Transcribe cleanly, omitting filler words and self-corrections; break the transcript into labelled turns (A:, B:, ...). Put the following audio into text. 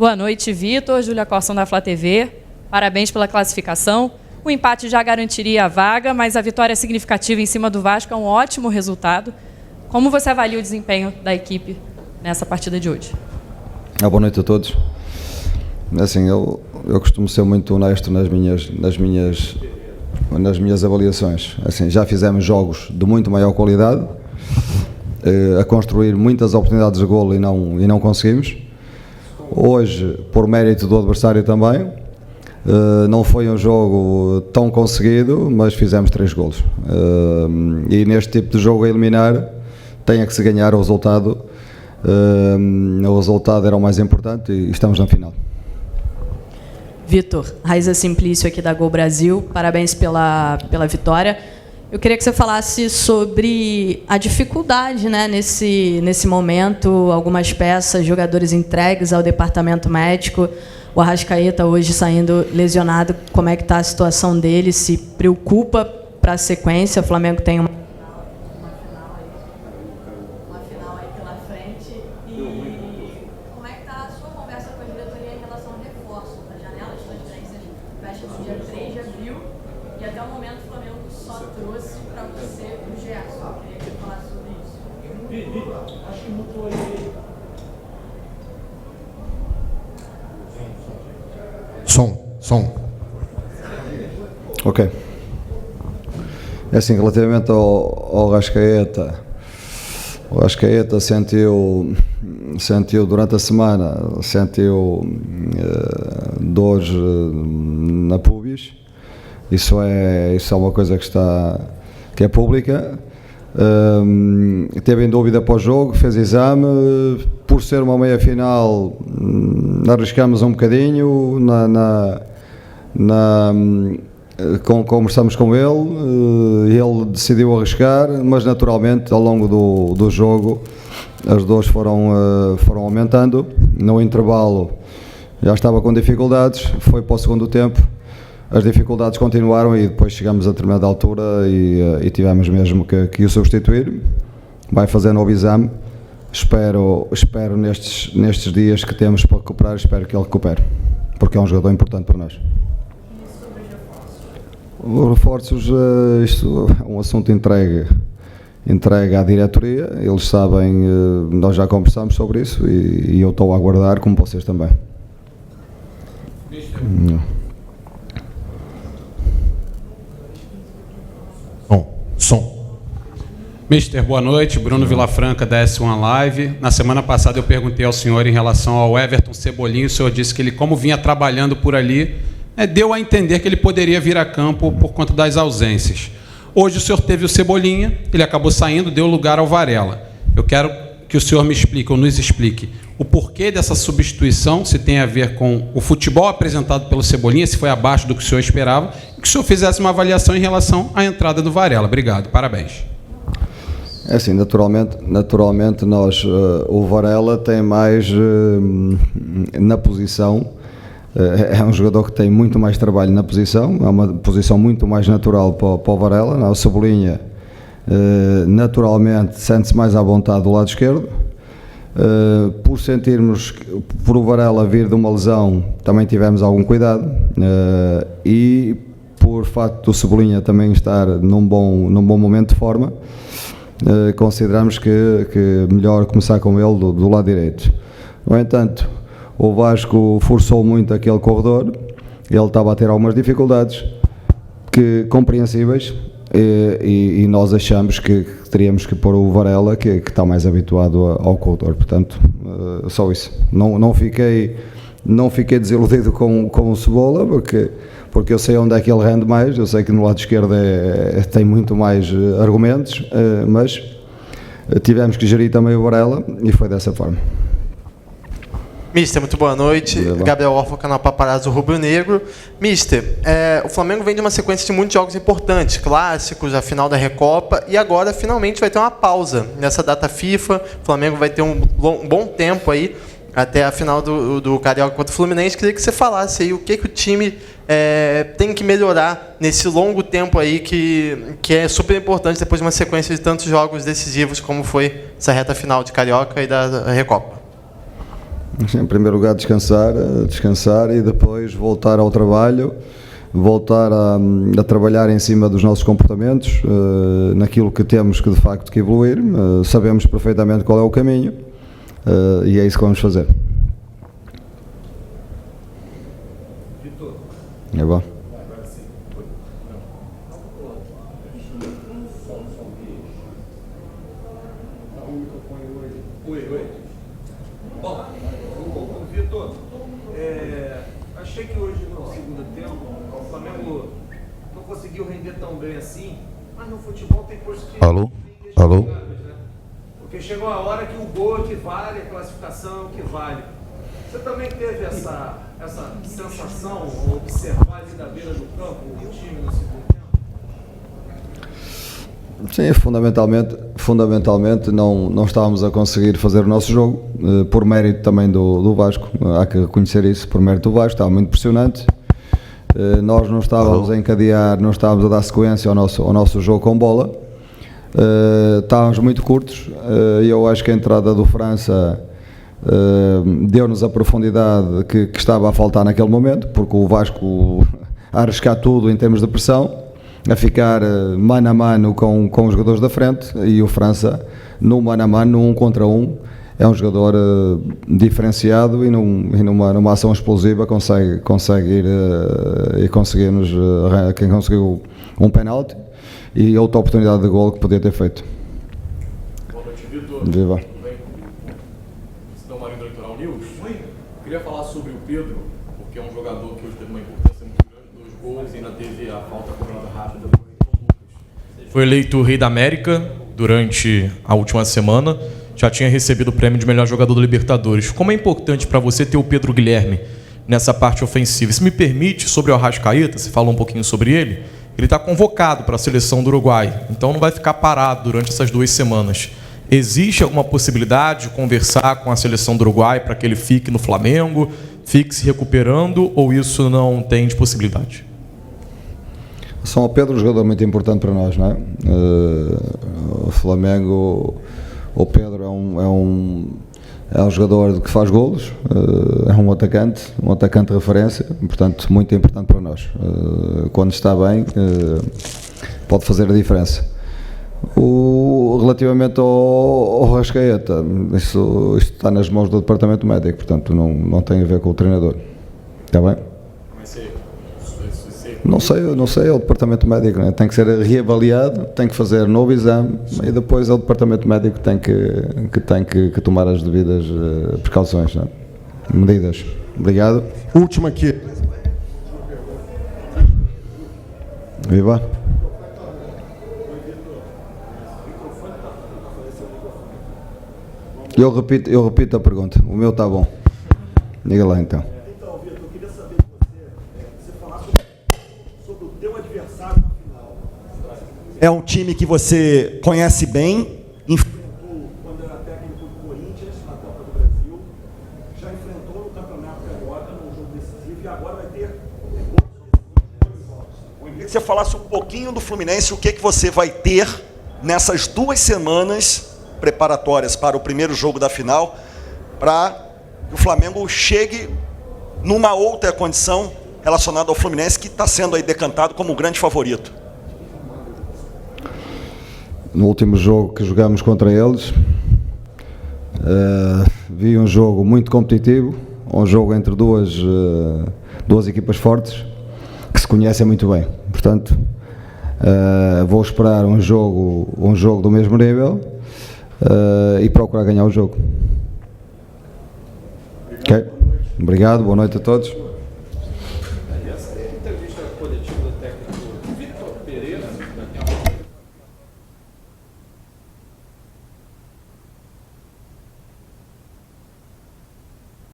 A: Boa noite, Vitor. Júlia Corson, da Flá TV. Parabéns pela classificação. O empate já garantiria a vaga, mas a vitória significativa em cima do Vasco é um ótimo resultado. Como você avalia o desempenho da equipe nessa partida de hoje?
B: Boa noite a todos. Assim, eu costumo ser muito honesto nas minhas avaliações. Assim, já fizemos jogos de muito maior qualidade, a construir muitas oportunidades de golo e não conseguimos. Hoje, por mérito do adversário também, não foi um jogo tão conseguido, mas fizemos 3 golos. E neste tipo de jogo a eliminar, tem que se ganhar o resultado. O resultado era o mais importante e estamos na final.
A: Vitor, Raiza Simplício aqui da Gol Brasil, parabéns pela vitória. Eu queria que você falasse sobre a dificuldade, né, nesse momento, algumas peças, jogadores entregues ao departamento médico, o Arrascaeta hoje saindo lesionado, como é que está a situação dele, se preocupa para a sequência, o Flamengo tem uma final aí pela frente, e como é que está a sua conversa com a diretoria em relação ao reforço? A janela de transferências fecha no dia 3 de abril, e até o momento o Flamengo só trouxe para você o Gerson. Eu queria que você falasse sobre isso.
C: Acho que mudou aí. Som.
B: Ok. É assim, relativamente ao Arrascaeta, o Arrascaeta sentiu durante a semana, dores na púbis. Isso é uma coisa que é pública. Teve em dúvida para o jogo, fez exame. Por ser uma meia final, arriscamos um bocadinho conversamos com ele, ele decidiu arriscar, mas naturalmente ao longo do jogo as dores foram aumentando. No intervalo já estava com dificuldades, foi para o segundo tempo, as dificuldades continuaram e depois chegamos a determinada altura e tivemos mesmo que o substituir. Vai fazer novo exame. Espero nestes dias que temos para recuperar, espero que ele recupere, porque é um jogador importante para nós. Os reforços, isto é um assunto entregue à diretoria, eles sabem, nós já conversamos sobre isso e eu estou a aguardar, como vocês também.
C: Som.
D: Mister, boa noite. Bruno Vilafranca, da S1 Live. Na semana passada eu perguntei ao senhor em relação ao Everton Cebolinha. O senhor disse que ele, como vinha trabalhando por ali, deu a entender que ele poderia vir a campo por conta das ausências. Hoje o senhor teve o Cebolinha, ele acabou saindo, deu lugar ao Varela. Eu quero que o senhor me explique, ou nos explique, o porquê dessa substituição, se tem a ver com o futebol apresentado pelo Cebolinha, se foi abaixo do que o senhor esperava, e que o senhor fizesse uma avaliação em relação à entrada do Varela. Obrigado, parabéns.
B: É assim, naturalmente nós, o Varela tem mais na posição, é um jogador que tem muito mais trabalho na posição, é uma posição muito mais natural para o Varela. Não, o Cebolinha naturalmente sente-se mais à vontade do lado esquerdo. Por o Varela vir de uma lesão, também tivemos algum cuidado, e por facto do Cebolinha também estar num bom momento de forma, consideramos que melhor começar com ele do lado direito. No entanto, o Vasco forçou muito aquele corredor, ele estava a ter algumas dificuldades compreensíveis, e nós achamos que teríamos que pôr o Varela, que está mais habituado ao corredor. Portanto, só isso. Não fiquei desiludido com o Cebola, porque eu sei onde é que ele rende mais, eu sei que no lado esquerdo tem muito mais argumentos, mas tivemos que gerir também o Varela e foi dessa forma.
E: Mister, muito boa noite. Gabriel Orfo, canal Paparazzo Rubro Negro. Mister, o Flamengo vem de uma sequência de muitos jogos importantes, clássicos, a final da Recopa, e agora finalmente vai ter uma pausa nessa data FIFA. O Flamengo vai ter um bom tempo aí até a final do Carioca contra o Fluminense. Queria que você falasse aí o que o time tem que melhorar nesse longo tempo aí que é super importante depois de uma sequência de tantos jogos decisivos como foi essa reta final de Carioca e da Recopa.
B: Em primeiro lugar, descansar e depois voltar ao trabalho, voltar a trabalhar em cima dos nossos comportamentos, naquilo que temos que de facto que evoluir. Sabemos perfeitamente qual é o caminho e é isso que vamos fazer. É bom.
C: Vitor, achei que hoje no segundo tempo o Flamengo não conseguiu render tão bem assim, mas no futebol tem coisas que...
F: Alô? Alô?
C: Porque chegou a hora que o gol que vale, a classificação que vale. Você também teve essa sensação, observar ali da beira do campo o time no segundo tempo?
B: Sim, fundamentalmente não estávamos a conseguir fazer o nosso jogo, por mérito também do Vasco, há que reconhecer isso, por mérito do Vasco, estava muito impressionante. Nós não estávamos a encadear, não estávamos a dar sequência ao nosso jogo com bola, estávamos muito curtos, e eu acho que a entrada do França deu-nos a profundidade que estava a faltar naquele momento, porque o Vasco a arriscar tudo em termos de pressão, a ficar mano a mano com os jogadores da frente, e o França no mano a mano, no 1 contra 1, é um jogador diferenciado e numa ação explosiva consegue ir e conseguir-nos, quem conseguiu um penalti e outra oportunidade de gol que podia ter feito.
G: Boa noite, Vitor.
B: Viva.
G: Tudo bem? Cidão Marinho do Litoral News. Queria falar sobre o Pedro, porque é um jogador que hoje teve uma importância muito grande, 2 gols e ainda teve a falta cobrada rápida do Lucas. Foi eleito o Rei da América durante a última semana, já tinha recebido o prêmio de melhor jogador da Libertadores. Como é importante para você ter o Pedro Guilherme nessa parte ofensiva? Se me permite, sobre o Arrascaeta, você falou um pouquinho sobre ele, ele está convocado para a seleção do Uruguai, então não vai ficar parado durante essas 2 semanas. Existe alguma possibilidade de conversar com a seleção do Uruguai para que ele fique no Flamengo, fique se recuperando, ou isso não tem de possibilidade?
B: São Pedro é um jogador muito importante para nós, não é? O Flamengo, o Pedro é um jogador que faz golos, é um atacante de referência, portanto muito importante para nós. Quando está bem, pode fazer a diferença. Relativamente ao Arrascaeta, isso está nas mãos do departamento médico, portanto não tem a ver com o treinador. Está bem? Não sei, é o departamento médico, né? Tem que ser reavaliado, tem que fazer novo exame e depois é o departamento médico que tem que tomar as devidas precauções, né? Medidas. Obrigado.
F: Última aqui.
B: Viva. Eu repito a pergunta. O meu está bom. Diga lá então.
H: Então, Vitor, eu queria saber de você falar sobre o teu adversário na final. É um time que você conhece bem, enfrentou quando era técnico do Corinthians na Copa do Brasil, já enfrentou no Campeonato Carioca num jogo decisivo e agora vai ter eu queria que você falasse um pouquinho do Fluminense, o que você vai ter nessas 2 semanas preparatórias para o primeiro jogo da final, para que o Flamengo chegue numa outra condição relacionada ao Fluminense, que está sendo aí decantado como o grande favorito.
B: No último jogo que jogamos contra eles, vi um jogo muito competitivo, um jogo entre duas equipas fortes, que se conhecem muito bem. Portanto, vou esperar um jogo do mesmo nível, e procurar ganhar o jogo. Ok? Obrigado, boa noite a todos.
C: Essa entrevista coletiva do técnico